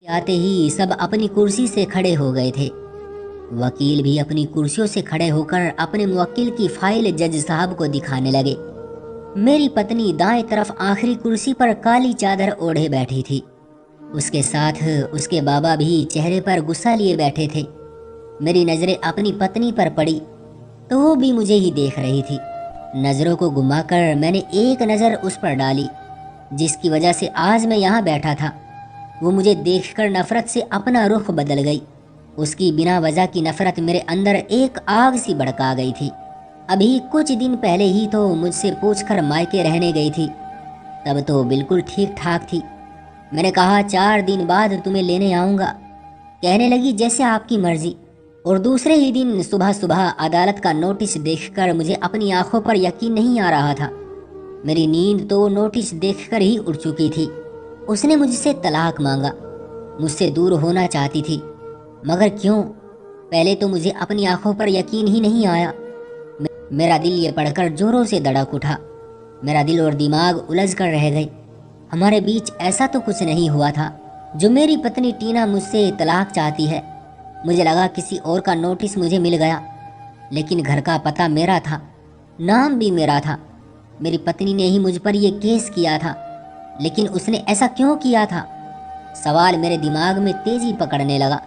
आते ही सब अपनी कुर्सी से खड़े हो गए थे। वकील भी अपनी कुर्सियों से खड़े होकर अपने मुवक्किल की फाइल जज साहब को दिखाने लगे। मेरी पत्नी दाएं तरफ आखिरी कुर्सी पर काली चादर ओढ़े बैठी थी। उसके साथ उसके बाबा भी चेहरे पर गुस्सा लिए बैठे थे। मेरी नज़रें अपनी पत्नी पर पड़ी तो वो भी मुझे ही देख रही थी। नज़रों को घुमाकर मैंने एक नज़र उस पर डाली जिसकी वजह से आज मैं यहाँ बैठा था। वो मुझे देखकर नफरत से अपना रुख बदल गई। उसकी बिना वजह की नफरत मेरे अंदर एक आग सी भड़का गई थी। अभी कुछ दिन पहले ही तो मुझसे पूछकर मायके रहने गई थी, तब तो बिल्कुल ठीक ठाक थी। मैंने कहा 4 दिन बाद तुम्हें लेने आऊँगा। कहने लगी जैसे आपकी मर्जी। और दूसरे ही दिन सुबह सुबह अदालत का नोटिस देखकर मुझे अपनी आंखों पर यकीन नहीं आ रहा था। मेरी नींद तो नोटिस देखकर ही उड़ चुकी थी। उसने मुझसे तलाक मांगा। मुझसे दूर होना चाहती थी, मगर क्यों? पहले तो मुझे अपनी आंखों पर यकीन ही नहीं आया। मेरा दिल ये पढ़कर जोरों से धड़क उठा। मेरा दिल और दिमाग उलझ कर रह गए। हमारे बीच ऐसा तो कुछ नहीं हुआ था जो मेरी पत्नी टीना मुझसे तलाक चाहती है। मुझे लगा किसी और का नोटिस मुझे मिल गया, लेकिन घर का पता मेरा था, नाम भी मेरा था। मेरी पत्नी ने ही मुझ पर यह केस किया था, लेकिन उसने ऐसा क्यों किया था? सवाल मेरे दिमाग में तेजी पकड़ने लगा।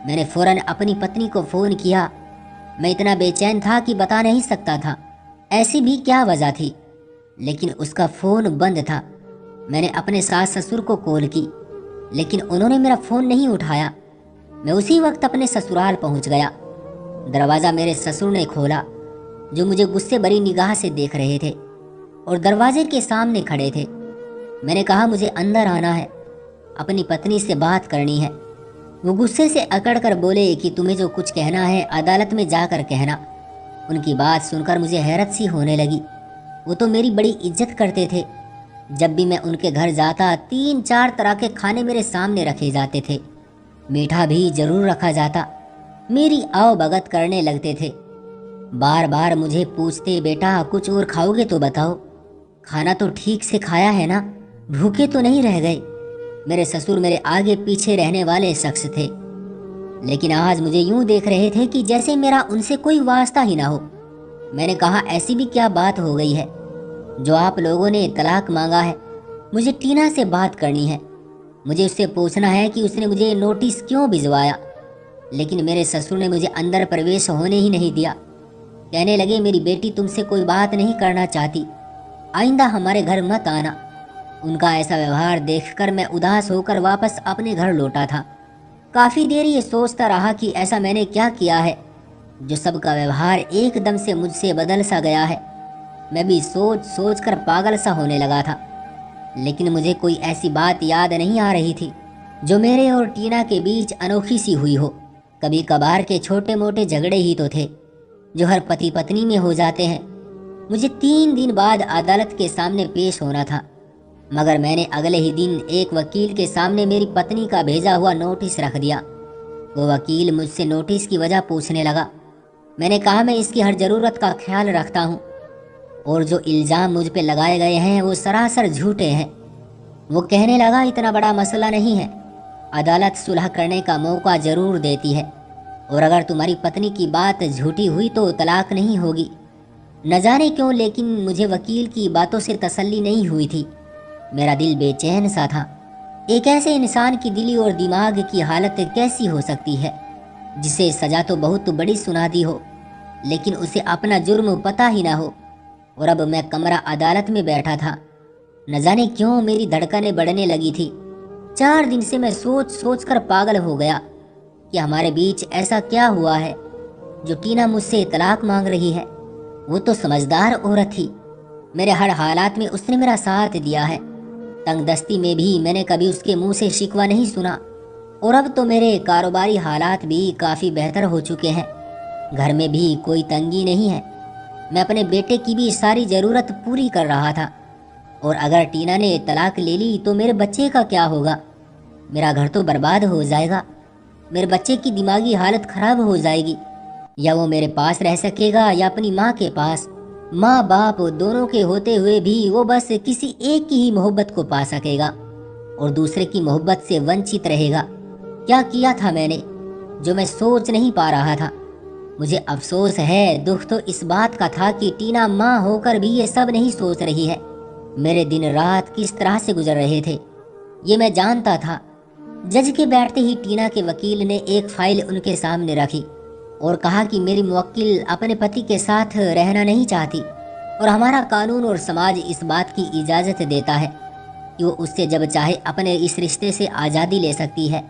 मैंने फौरन अपनी पत्नी को फ़ोन किया। मैं इतना बेचैन था कि बता नहीं सकता था ऐसी भी क्या वजह थी, लेकिन उसका फ़ोन बंद था। मैंने अपने सास ससुर को कॉल की, लेकिन उन्होंने मेरा फ़ोन नहीं उठाया। मैं उसी वक्त अपने ससुराल पहुंच गया। दरवाज़ा मेरे ससुर ने खोला, जो मुझे गुस्से भरी निगाह से देख रहे थे और दरवाजे के सामने खड़े थे। मैंने कहा मुझे अंदर आना है, अपनी पत्नी से बात करनी है। वो गुस्से से अकड़ कर बोले कि तुम्हें जो कुछ कहना है अदालत में जाकर कहना। उनकी बात सुनकर मुझे हैरत सी होने लगी। वो तो मेरी बड़ी इज्जत करते थे। जब भी मैं उनके घर जाता 3-4 तरह के खाने मेरे सामने रखे जाते थे। मीठा भी जरूर रखा जाता। मेरी आओ भगत करने लगते थे। बार बार मुझे पूछते, बेटा कुछ और खाओगे तो बताओ, खाना तो ठीक से खाया है ना, भूखे तो नहीं रह गए। मेरे ससुर मेरे आगे पीछे रहने वाले शख्स थे, लेकिन आज मुझे यूं देख रहे थे कि जैसे मेरा उनसे कोई वास्ता ही ना हो। मैंने कहा ऐसी भी क्या बात हो गई है जो आप लोगों ने तलाक मांगा है? मुझे टीना से बात करनी है। मुझे उससे पूछना है कि उसने मुझे नोटिस क्यों भिजवाया। लेकिन मेरे ससुर ने मुझे अंदर प्रवेश होने ही नहीं दिया। कहने लगे मेरी बेटी तुमसे कोई बात नहीं करना चाहती, आइंदा हमारे घर मत आना। उनका ऐसा व्यवहार देखकर मैं उदास होकर वापस अपने घर लौटा था। काफ़ी देर ये सोचता रहा कि ऐसा मैंने क्या किया है जो सबका व्यवहार एकदम से मुझसे बदल सा गया है। मैं भी सोच सोच कर पागल सा होने लगा था, लेकिन मुझे कोई ऐसी बात याद नहीं आ रही थी जो मेरे और टीना के बीच अनोखी सी हुई हो। कभी कभार के छोटे मोटे झगड़े ही तो थे जो हर पति पत्नी में हो जाते हैं। मुझे 3 दिन बाद अदालत के सामने पेश होना था, मगर मैंने अगले ही दिन एक वकील के सामने मेरी पत्नी का भेजा हुआ नोटिस रख दिया। वो वकील मुझसे नोटिस की वजह पूछने लगा। मैंने कहा मैं इसकी हर ज़रूरत का ख्याल रखता हूँ और जो इल्ज़ाम मुझ पे लगाए गए हैं वो सरासर झूठे हैं। वो कहने लगा इतना बड़ा मसला नहीं है, अदालत सुलह करने का मौका ज़रूर देती है, और अगर तुम्हारी पत्नी की बात झूठी हुई तो तलाक नहीं होगी। न जाने क्यों, लेकिन मुझे वकील की बातों से तसल्ली नहीं हुई थी। मेरा दिल बेचैन सा था। एक ऐसे इंसान की दिली और दिमाग की हालत कैसी हो सकती है जिसे सज़ा तो बहुत बड़ी सुना दी हो, लेकिन उसे अपना जुर्म पता ही ना हो। और अब मैं कमरा अदालत में बैठा था। न जाने क्यों मेरी धड़कनें बढ़ने लगी थी। 4 दिन से मैं सोच सोच कर पागल हो गया कि हमारे बीच ऐसा क्या हुआ है जो टीना मुझसे तलाक मांग रही है। वो तो समझदार औरत थी। मेरे हर हालात में उसने मेरा साथ दिया है। तंगदस्ती में भी मैंने कभी उसके मुंह से शिकवा नहीं सुना। और अब तो मेरे कारोबारी हालात भी काफ़ी बेहतर हो चुके हैं। घर में भी कोई तंगी नहीं है। मैं अपने बेटे की भी सारी ज़रूरत पूरी कर रहा था। और अगर टीना ने तलाक ले ली तो मेरे बच्चे का क्या होगा? मेरा घर तो बर्बाद हो जाएगा। मेरे बच्चे की दिमागी हालत ख़राब हो जाएगी। या वो मेरे पास रह सकेगा या अपनी माँ के पास। माँ बाप दोनों के होते हुए भी वो बस किसी एक की ही मोहब्बत को पा सकेगा। और दूसरे की मोहब्बत से वंचित रहेगा। क्या किया था मैंने जो मैं सोच नहीं पा रहा था। मुझे अफसोस है, दुख तो इस बात का था कि टीना माँ होकर भी ये सब नहीं सोच रही है। मेरे दिन रात किस तरह से गुजर रहे थे ये मैं जानता था। जज के बैठते ही टीना के वकील ने एक फाइल उनके सामने रखी और कहा कि मेरी मुवक्किल अपने पति के साथ रहना नहीं चाहती और हमारा कानून और समाज इस बात की इजाज़त देता है कि वो उससे जब चाहे अपने इस रिश्ते से आज़ादी ले सकती है।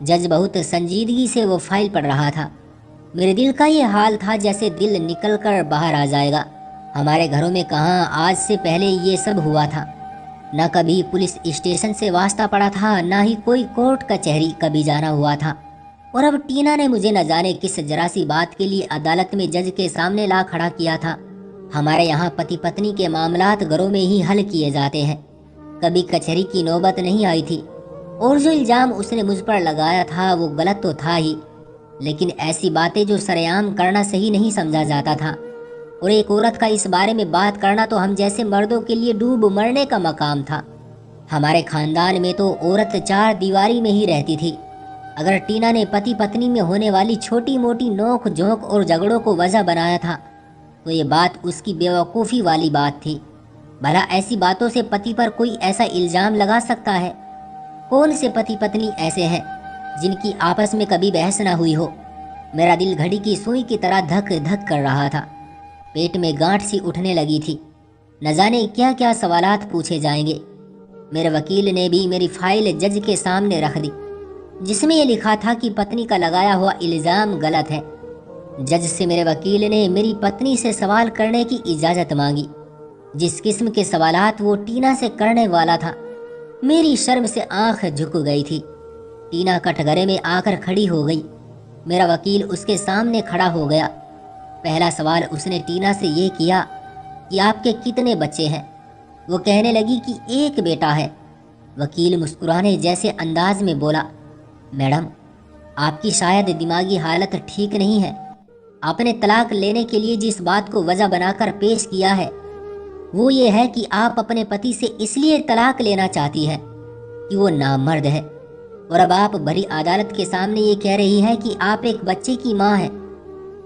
जज बहुत संजीदगी से वो फाइल पढ़ रहा था। मेरे दिल का ये हाल था जैसे दिल निकल कर बाहर आ जाएगा। हमारे घरों में कहाँ आज से पहले ये सब हुआ था। न कभी पुलिस स्टेशन से वास्ता पड़ा था, ना ही कोई कोर्ट कचहरी कभी जाना हुआ था। और अब टीना ने मुझे न जाने किस जरा सी बात के लिए अदालत में जज के सामने ला खड़ा किया था। हमारे यहाँ पति पत्नी के मामलात घरों में ही हल किए जाते हैं, कभी कचहरी की नौबत नहीं आई थी। और जो इल्ज़ाम उसने मुझ पर लगाया था वो गलत तो था ही, लेकिन ऐसी बातें जो सरेआम करना सही नहीं समझा जाता था। और एक औरत का इस बारे में बात करना तो हम जैसे मर्दों के लिए डूब मरने का मकाम था। हमारे खानदान में तो औरत चार दीवारी में ही रहती थी। अगर टीना ने पति पत्नी में होने वाली छोटी मोटी नोक झोंक और झगड़ों को वजह बनाया था तो ये बात उसकी बेवकूफ़ी वाली बात थी। भला ऐसी बातों से पति पर कोई ऐसा इल्ज़ाम लगा सकता है? कौन से पति पत्नी ऐसे हैं जिनकी आपस में कभी बहस ना हुई हो? मेरा दिल घड़ी की सुई की तरह धक धक कर रहा था। पेट में गांठ सी उठने लगी थी। न जाने क्या क्या सवालात पूछे जाएंगे। मेरे वकील ने भी मेरी फाइल जज के सामने रख दी जिसमें यह लिखा था कि पत्नी का लगाया हुआ इल्ज़ाम गलत है। जज से मेरे वकील ने मेरी पत्नी से सवाल करने की इजाज़त मांगी। जिस किस्म के सवालात वो टीना से करने वाला था, मेरी शर्म से आंख झुक गई थी। टीना कटघरे में आकर खड़ी हो गई। मेरा वकील उसके सामने खड़ा हो गया। पहला सवाल उसने टीना से ये किया कि आपके कितने बच्चे हैं? वो कहने लगी कि एक बेटा है। वकील मुस्कुराने जैसे अंदाज में बोला, मैडम, आपकी शायद दिमागी हालत ठीक नहीं है। आपने तलाक लेने के लिए जिस बात को वजह बनाकर पेश किया है वो ये है कि आप अपने पति से इसलिए तलाक लेना चाहती है कि वो नामर्द है। और अब आप भरी अदालत के सामने ये कह रही हैं कि आप एक बच्चे की माँ हैं।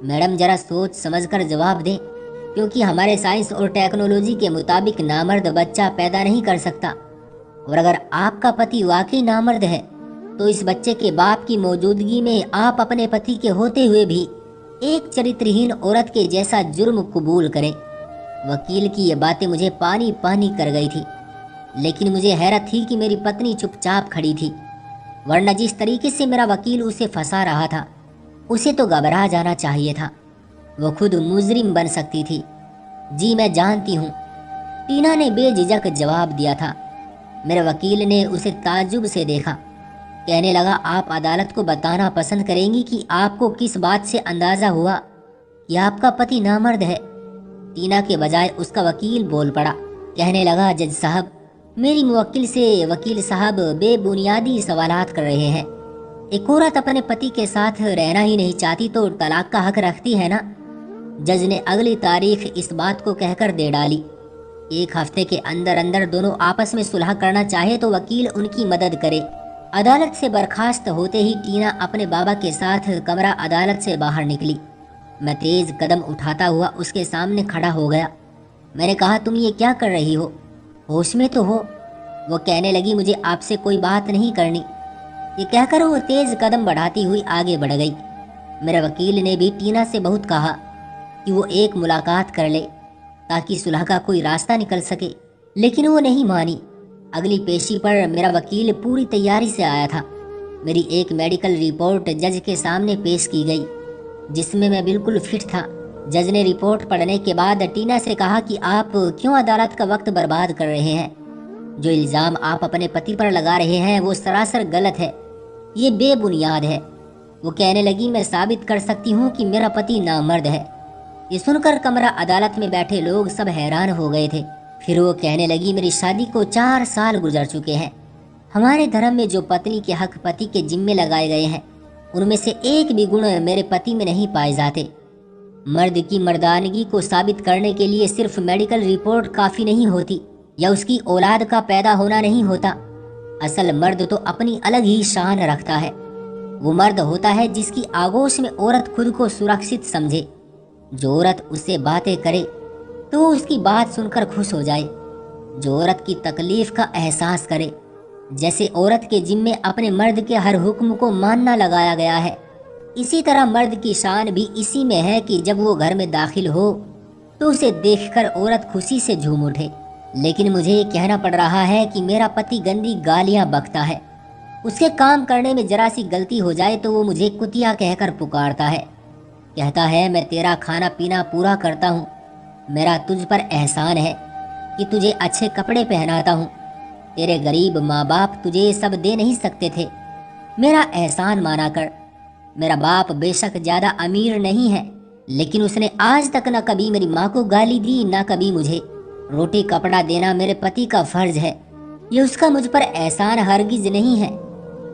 मैडम, जरा सोच समझकर जवाब दें, क्योंकि हमारे साइंस और टेक्नोलॉजी के मुताबिक नामर्द बच्चा पैदा नहीं कर सकता। और अगर आपका पति वाकई नामर्द है तो इस बच्चे के बाप की मौजूदगी में आप अपने पति के होते हुए भी एक चरित्रहीन औरत के जैसा जुर्म कबूल करें। वकील की ये बातें मुझे पानी पानी कर गई थी, लेकिन मुझे हैरत थी कि मेरी पत्नी चुपचाप खड़ी थी। वरना जिस तरीके से मेरा वकील उसे फंसा रहा था उसे तो घबरा जाना चाहिए था। वो खुद मुजरिम बन सकती थी। जी मैं जानती हूँ, टीना ने बेझिझक जवाब दिया था। मेरे वकील ने उसे ताज्जुब से देखा। कहने लगा, आप अदालत को बताना पसंद करेंगी कि आपको किस बात से अंदाज़ा हुआ कि आपका पति नामर्द है? टीना के बजाय उसका वकील बोल पड़ा। कहने लगा, जज साहब, मेरी मुवक्किल से वकील साहब बेबुनियादी सवालात कर रहे हैं। एक औरत अपने पति के साथ रहना ही नहीं चाहती तो तलाक का हक रखती है ना? जज ने अगली तारीख इस बात को कहकर दे डाली। 1 हफ्ते के अंदर अंदर दोनों आपस में सुलह करना चाहे तो वकील उनकी मदद करे। अदालत से बर्खास्त होते ही टीना अपने बाबा के साथ कमरा अदालत से बाहर निकली। मैं तेज कदम उठाता हुआ उसके सामने खड़ा हो गया। मैंने कहा, तुम ये क्या कर रही हो? होश में तो हो? वो कहने लगी, मुझे आपसे कोई बात नहीं करनी। ये कहकर वो तेज कदम बढ़ाती हुई आगे बढ़ गई। मेरे वकील ने भी टीना से बहुत कहा कि वो एक मुलाकात कर ले ताकि सुलह का कोई रास्ता निकल सके, लेकिन वो नहीं मानी। अगली पेशी पर मेरा वकील पूरी तैयारी से आया था। मेरी एक मेडिकल रिपोर्ट जज के सामने पेश की गई जिसमें मैं बिल्कुल फिट था। जज ने रिपोर्ट पढ़ने के बाद टीना से कहा कि आप क्यों अदालत का वक्त बर्बाद कर रहे हैं? जो इल्ज़ाम आप अपने पति पर लगा रहे हैं वो सरासर गलत है, ये बेबुनियाद है। वो कहने लगी, मैं साबित कर सकती हूँ कि मेरा पति नामर्द है। ये सुनकर कमरा अदालत में बैठे लोग सब हैरान हो गए थे। फिर वो कहने लगी, मेरी शादी को 4 साल गुजर चुके हैं। हमारे धर्म में जो पत्नी के हक पति के जिम्मे लगाए गए हैं उनमें से एक भी गुण मेरे पति में नहीं पाए जाते। मर्द की मर्दानगी को साबित करने के लिए सिर्फ मेडिकल रिपोर्ट काफ़ी नहीं होती या उसकी औलाद का पैदा होना नहीं होता। असल मर्द तो अपनी अलग ही शान रखता है। वो मर्द होता है जिसकी आगोश में औरत खुद को सुरक्षित समझे। जो औरत उससे बातें करे तो वो उसकी बात सुनकर खुश हो जाए। जो औरत की तकलीफ का एहसास करे। जैसे औरत के जिम्मे अपने मर्द के हर हुक्म को मानना लगाया गया है, इसी तरह मर्द की शान भी इसी में है कि जब वो घर में दाखिल हो तो उसे देखकर औरत खुशी से झूम उठे। लेकिन मुझे ये कहना पड़ रहा है कि मेरा पति गंदी गालियां बकता है। उसके काम करने में जरा सी गलती हो जाए तो वो मुझे कुतिया कहकर पुकारता है। कहता है मैं तेरा खाना पीना पूरा करता हूँ, मेरा तुझ पर एहसान है कि तुझे अच्छे कपड़े पहनाता हूँ। तेरे गरीब माँ बाप तुझे ये सब दे नहीं सकते थे, मेरा एहसान माना कर। मेरा बाप बेशक ज्यादा अमीर नहीं है, लेकिन उसने आज तक न कभी मेरी माँ को गाली दी न कभी मुझे। रोटी कपड़ा देना मेरे पति का फर्ज है, ये उसका मुझ पर एहसान हरगिज नहीं है।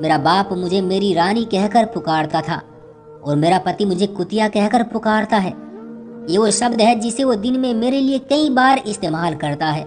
मेरा बाप मुझे मेरी रानी कहकर पुकारता था और मेरा पति मुझे कुतिया कहकर पुकारता है। ये वो शब्द है जिसे वो दिन में मेरे लिए कई बार इस्तेमाल करता है।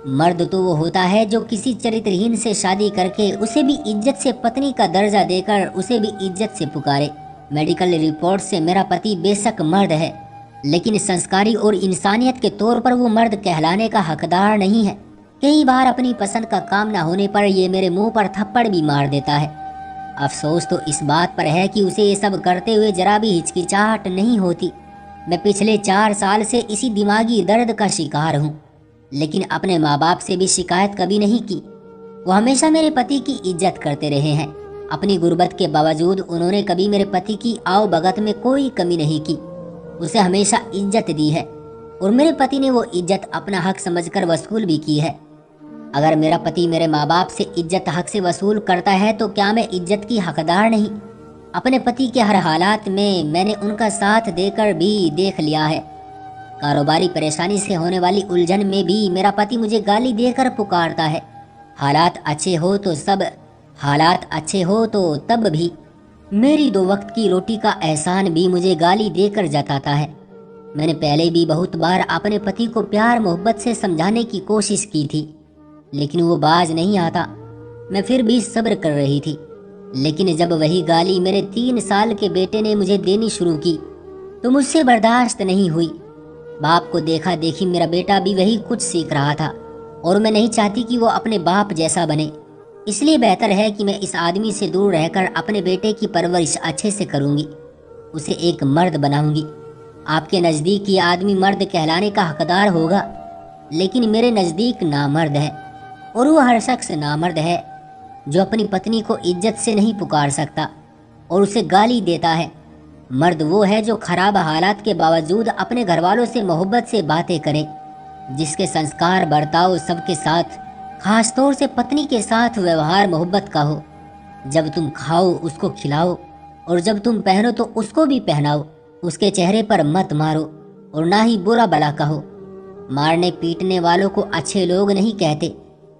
मर्द तो वो होता है जो किसी चरित्रहीन से शादी करके उसे भी इज्जत से पत्नी का दर्जा देकर उसे भी इज्जत से पुकारे। मेडिकल रिपोर्ट से मेरा पति बेशक मर्द है, लेकिन संस्कारी और इंसानियत के तौर पर वो मर्द कहलाने का हकदार नहीं है। कई बार अपनी पसंद का काम न होने पर ये मेरे मुंह पर थप्पड़ भी मार देता है। अफसोस तो इस बात पर है कि उसे ये सब करते हुए जरा भी हिचकिचाहट नहीं होती। मैं पिछले 4 साल से इसी दिमागी दर्द का शिकार हूँ, लेकिन अपने माँ बाप से भी शिकायत कभी नहीं की। वो हमेशा मेरे पति की इज्जत करते रहे हैं। अपनी गुर्बत के बावजूद उन्होंने कभी मेरे पति की आओ भगत में कोई कमी नहीं की, उसे हमेशा इज्जत दी है और मेरे पति ने वो इज्जत अपना हक समझकर वसूल भी की है। अगर मेरा पति मेरे माँ बाप से इज्जत हक से वसूल करता है तो क्या मैं इज्जत की हकदार नहीं? अपने पति के हर हालात में मैंने उनका साथ देकर भी देख लिया है। कारोबारी परेशानी से होने वाली उलझन में भी मेरा पति मुझे गाली देकर पुकारता है। हालात अच्छे हो तो तब भी मेरी 2 वक्त की रोटी का एहसान भी मुझे गाली देकर जताता है। मैंने पहले भी बहुत बार अपने पति को प्यार मोहब्बत से समझाने की कोशिश की थी, लेकिन वो बाज नहीं आता। मैं फिर भी सब्र कर रही थी, लेकिन जब वही गाली मेरे 3 साल के बेटे ने मुझे देनी शुरू की तो मुझसे बर्दाश्त नहीं हुई। बाप को देखा देखी मेरा बेटा भी वही कुछ सीख रहा था और मैं नहीं चाहती कि वो अपने बाप जैसा बने। इसलिए बेहतर है कि मैं इस आदमी से दूर रहकर अपने बेटे की परवरिश अच्छे से करूंगी, उसे एक मर्द बनाऊंगी। आपके नज़दीक ये आदमी मर्द कहलाने का हकदार होगा, लेकिन मेरे नज़दीक नामर्द है। और वो हर शख्स नामर्द है जो अपनी पत्नी को इज्जत से नहीं पुकार सकता और उसे गाली देता है। मर्द वो है जो खराब हालात के बावजूद अपने घरवालों से मोहब्बत से बातें करे, जिसके संस्कार बर्ताव सबके साथ, खास तौर से पत्नी के साथ व्यवहार मोहब्बत का हो। जब तुम खाओ उसको खिलाओ और जब तुम पहनो तो उसको भी पहनाओ। उसके चेहरे पर मत मारो और ना ही बुरा भला कहो। मारने पीटने वालों को अच्छे लोग नहीं कहते।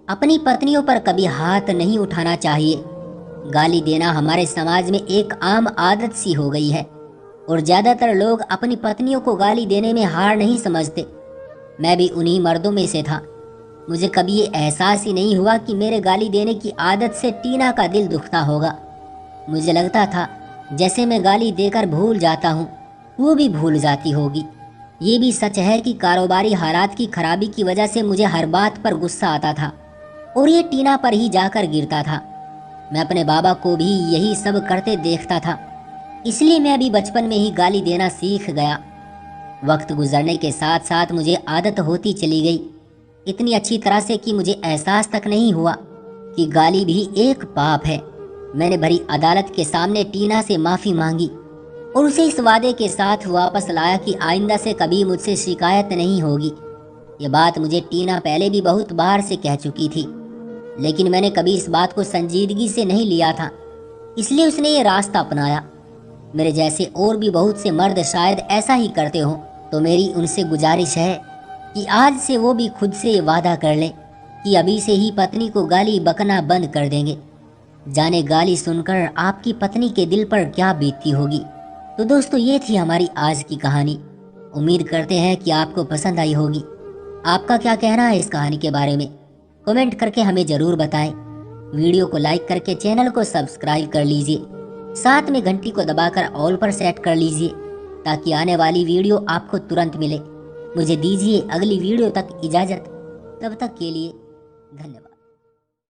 अपनी पत्नियों पर कभी हाथ नहीं उठाना चाहिए। गाली देना हमारे समाज में एक आम आदत सी हो गई है और ज्यादातर लोग अपनी पत्नियों को गाली देने में हार नहीं समझते। मैं भी उन्हीं मर्दों में से था। मुझे कभी ये एहसास ही नहीं हुआ कि मेरे गाली देने की आदत से टीना का दिल दुखता होगा। मुझे लगता था जैसे मैं गाली देकर भूल जाता हूँ, वो भी भूल जाती होगी। ये भी सच है कि कारोबारी हालात की खराबी की वजह से मुझे हर बात पर गुस्सा आता था और ये टीना पर ही जाकर गिरता था। मैं अपने बाबा को भी यही सब करते देखता था, इसलिए मैं भी बचपन में ही गाली देना सीख गया। वक्त गुजरने के साथ साथ मुझे आदत होती चली गई, इतनी अच्छी तरह से कि मुझे एहसास तक नहीं हुआ कि गाली भी एक पाप है। मैंने भरी अदालत के सामने टीना से माफ़ी मांगी और उसे इस वादे के साथ वापस लाया कि आइंदा से कभी मुझसे शिकायत नहीं होगी। ये बात मुझे टीना पहले भी बहुत बार से कह चुकी थी, लेकिन मैंने कभी इस बात को संजीदगी से नहीं लिया था, इसलिए उसने ये रास्ता अपनाया। मेरे जैसे और भी बहुत से मर्द शायद ऐसा ही करते हो, तो मेरी उनसे गुजारिश है कि आज से वो भी खुद से वादा कर लें कि अभी से ही पत्नी को गाली बकना बंद कर देंगे। जाने गाली सुनकर आपकी पत्नी के दिल पर क्या बीतती होगी। तो दोस्तों, ये थी हमारी आज की कहानी। उम्मीद करते हैं कि आपको पसंद आई होगी। आपका क्या कहना है इस कहानी के बारे में? कमेंट करके हमें ज़रूर बताएं। वीडियो को लाइक करके चैनल को सब्सक्राइब कर लीजिए। साथ में घंटी को दबाकर ऑल पर सेट कर लीजिए ताकि आने वाली वीडियो आपको तुरंत मिले। मुझे दीजिए अगली वीडियो तक इजाज़त। तब तक के लिए धन्यवाद।